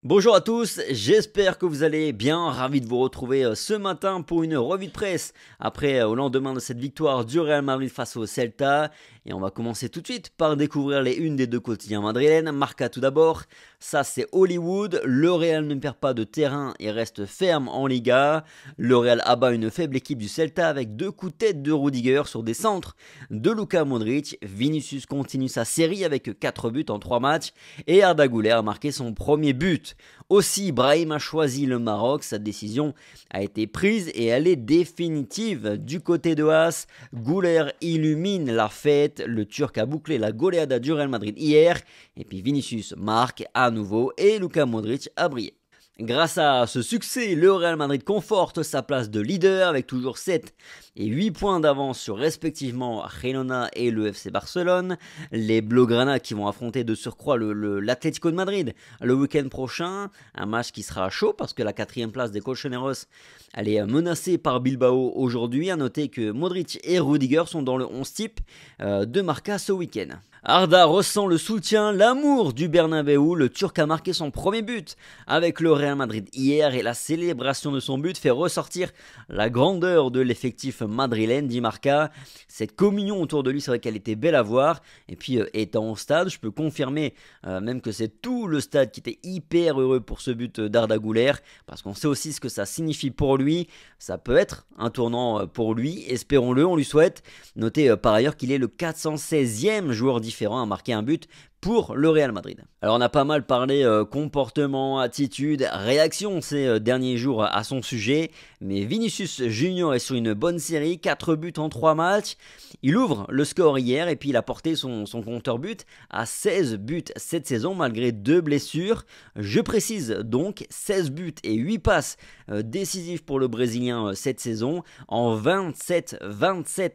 Bonjour à tous, j'espère que vous allez bien, ravi de vous retrouver ce matin pour une revue de presse après au lendemain de cette victoire du Real Madrid face au Celta. Et on va commencer tout de suite par découvrir les unes des deux quotidiens madrilènes. Marca tout d'abord, ça c'est Hollywood, le Real ne perd pas de terrain et reste ferme en Liga. Le Real abat une faible équipe du Celta avec deux coups de tête de Rudiger sur des centres de Luka Modric. Vinicius continue sa série avec 4 buts en 3 matchs et Arda Güler a marqué son premier but. Aussi, Brahim a choisi le Maroc, sa décision a été prise et elle est définitive. Du côté de As, Güler illumine la fête, le Turc a bouclé la goleada du Real Madrid hier, et puis Vinicius marque à nouveau et Luka Modric a brillé. Grâce à ce succès, le Real Madrid conforte sa place de leader avec toujours 7 et 8 points d'avance sur respectivement Girona et le FC Barcelone. Les Blaugrana qui vont affronter de surcroît l'Atlético de Madrid le week-end prochain. Un match qui sera chaud parce que la 4e place des Colchoneros elle est menacée par Bilbao aujourd'hui. A noter que Modric et Rudiger sont dans le 11 type de Marca ce week-end. Arda ressent le soutien, l'amour du Bernabéu. Le Turc a marqué son premier but avec le Real Madrid hier et la célébration de son but fait ressortir la grandeur de l'effectif madrilène, dit Marca. Cette communion autour de lui, c'est vrai qu'elle était belle à voir. Et puis étant au stade, je peux confirmer même que c'est tout le stade qui était hyper heureux pour ce but d'Arda Güler, parce qu'on sait aussi ce que ça signifie pour lui. Ça peut être un tournant pour lui, espérons-le, on lui souhaite. Notez par ailleurs qu'il est le 416e joueur différent à marquer un but pour le Real Madrid. Alors on a pas mal parlé comportement, attitude, réaction ces derniers jours à son sujet, mais Vinicius Junior est sur une bonne série, 4 buts en 3 matchs, il ouvre le score hier et puis il a porté son compteur but à 16 buts cette saison malgré 2 blessures. Je précise donc 16 buts et 8 passes décisives pour le Brésilien cette saison en 27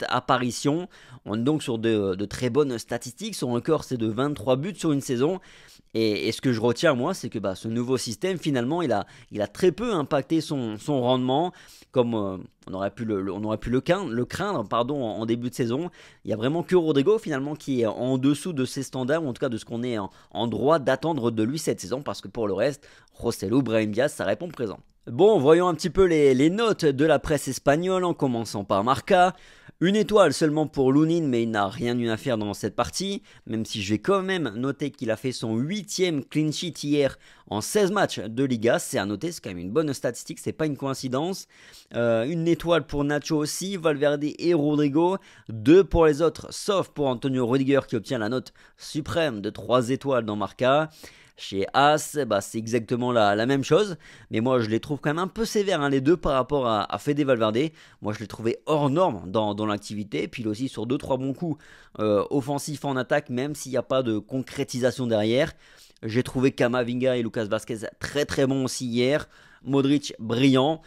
apparitions. On est donc sur de très bonnes statistiques, son record c'est de 23 buts sur une saison. Et ce que je retiens moi, c'est que ce nouveau système finalement il a très peu impacté son rendement, comme on aurait pu le craindre en début de saison. Il n'y a vraiment que Rodrigo finalement qui est en dessous de ses standards, ou en tout cas de ce qu'on est en droit d'attendre de lui cette saison, parce que pour le reste, Joselu, Brahim Diaz, ça répond présent. Bon, voyons un petit peu les notes de la presse espagnole, en commençant par Marca. Une étoile seulement pour Lunin, mais il n'a rien eu à faire dans cette partie, même si je vais quand même noter qu'il a fait son 8e clean sheet hier en 16 matchs de Liga. C'est à noter, c'est quand même une bonne statistique, c'est pas une coïncidence. Une étoile pour Nacho aussi, Valverde et Rodrigo. 2 pour les autres, sauf pour Antonio Rudiger qui obtient la note suprême de 3 étoiles dans Marca. Chez As, c'est exactement la même chose, mais moi je les trouve quand même un peu sévères, les deux par rapport à Fede Valverde. Moi je les trouvais hors norme dans l'activité, puis aussi sur 2-3 bons coups offensifs en attaque, même s'il n'y a pas de concrétisation derrière. J'ai trouvé Camavinga et Lucas Vazquez très très bons aussi hier, Modric brillant.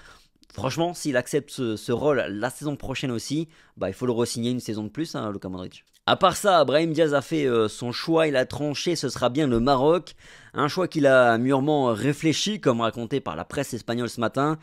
Franchement, s'il accepte ce rôle la saison prochaine aussi, il faut le re-signer une saison de plus, Luka Modric. À part ça, Brahim Diaz a fait son choix, il a tranché, ce sera bien le Maroc. Un choix qu'il a mûrement réfléchi, comme raconté par la presse espagnole ce matin.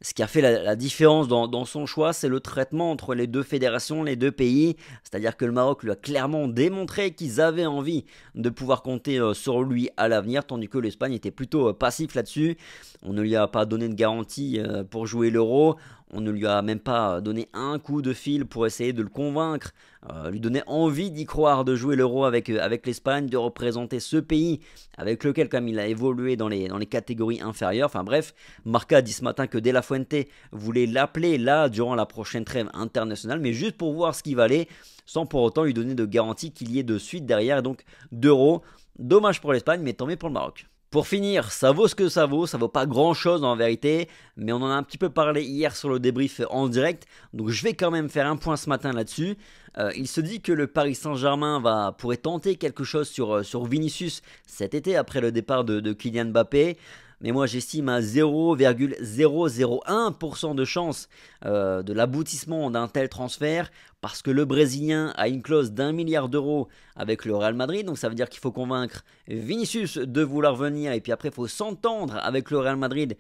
Ce qui a fait la différence dans son choix, c'est le traitement entre les deux fédérations, les deux pays. C'est-à-dire que le Maroc lui a clairement démontré qu'ils avaient envie de pouvoir compter sur lui à l'avenir, tandis que l'Espagne était plutôt passif là-dessus. On ne lui a pas donné de garantie pour jouer l'Euro. On ne lui a même pas donné un coup de fil pour essayer de le convaincre, lui donner envie d'y croire, de jouer l'Euro avec l'Espagne, de représenter ce pays avec lequel comme il a évolué dans les catégories inférieures. Enfin bref, Marca a dit ce matin que De La Fuente voulait l'appeler là durant la prochaine trêve internationale, mais juste pour voir ce qu'il valait, sans pour autant lui donner de garantie qu'il y ait de suite derrière, et donc d'Euro. Dommage pour l'Espagne, mais tant mieux pour le Maroc. Pour finir, ça vaut ce que ça vaut pas grand chose en vérité, mais on en a un petit peu parlé hier sur le débrief en direct, donc je vais quand même faire un point ce matin là-dessus. Il se dit que le Paris Saint-Germain pourrait tenter quelque chose sur Vinicius cet été après le départ de Kylian Mbappé. Mais moi j'estime à 0,001% de chance de l'aboutissement d'un tel transfert. parce que le Brésilien a une clause d'1 milliard d'euros avec le Real Madrid, donc ça veut dire qu'il faut convaincre Vinicius de vouloir venir, et puis après il faut s'entendre avec le Real Madrid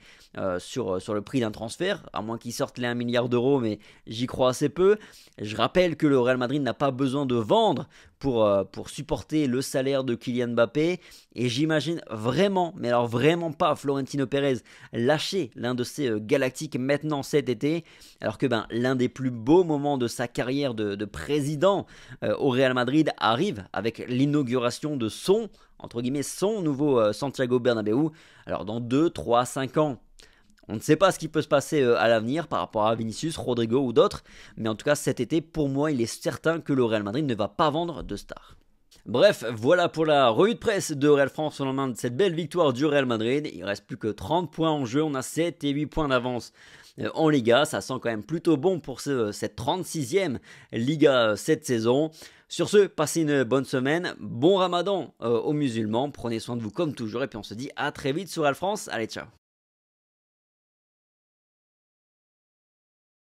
sur le prix d'un transfert, à moins qu'il sorte les 1 milliard d'euros, mais j'y crois assez peu. Je rappelle que le Real Madrid n'a pas besoin de vendre pour supporter le salaire de Kylian Mbappé, et j'imagine vraiment, mais alors vraiment pas, Florentino Pérez lâcher l'un de ses galactiques maintenant cet été, alors que l'un des plus beaux moments de sa carrière de président au Real Madrid arrive avec l'inauguration de entre guillemets, son nouveau Santiago Bernabéu. Alors dans 2, 3, 5 ans, on ne sait pas ce qui peut se passer à l'avenir par rapport à Vinicius, Rodrigo ou d'autres, mais en tout cas cet été, pour moi, il est certain que le Real Madrid ne va pas vendre de stars. Bref, voilà pour la revue de presse de Real France au lendemain de cette belle victoire du Real Madrid. Il ne reste plus que 30 points en jeu, on a 7 et 8 points d'avance en Liga. Ça sent quand même plutôt bon pour cette 36e Liga cette saison. Sur ce, passez une bonne semaine, bon Ramadan aux musulmans, prenez soin de vous comme toujours et puis on se dit à très vite sur Real France. Allez, ciao.